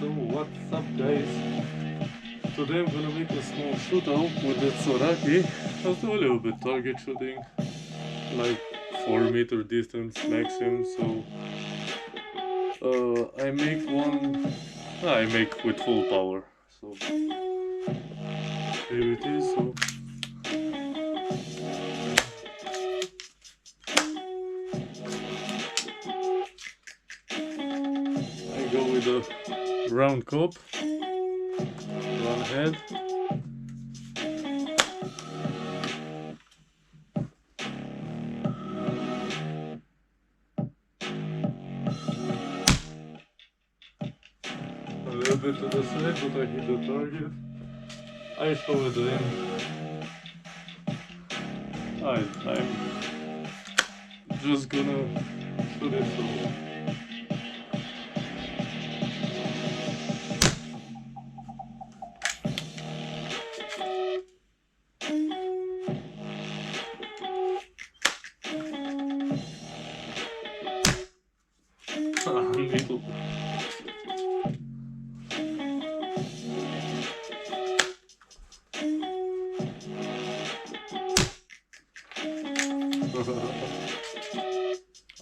So what's up guys? Today I'm gonna make a small shootout with the Zoraki. I'll do a little bit target shooting, like 4 meter distance maximum. So I make with full power. So here it is. So I go with a round cup, round head. A little bit to the side, but I hit the target. I show it in. I'm just gonna shoot it so. Middle.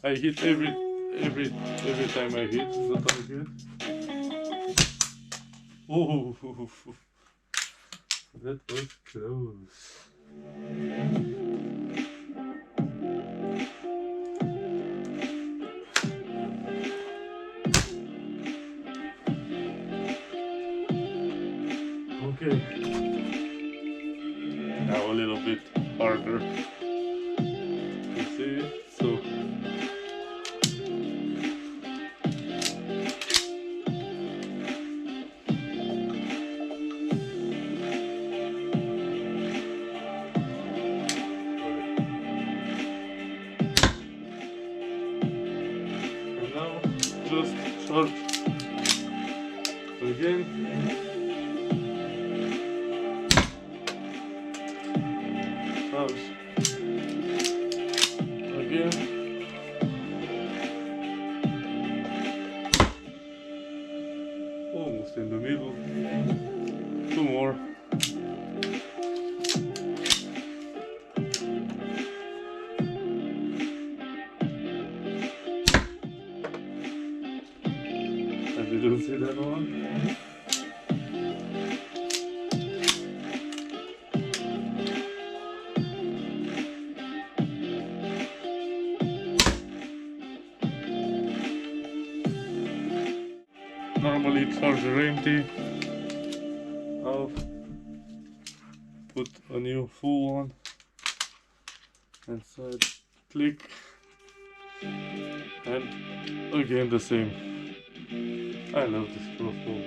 I hit every time I hit the target. Oh, that was close. Okay, now a little bit harder. You see it? So and now just charge again. Charge again. Almost in the middle. 2 more. I didn't see that one. Normally charger empty. I'll put a new full one inside, click, and again the same. I love this crossbow.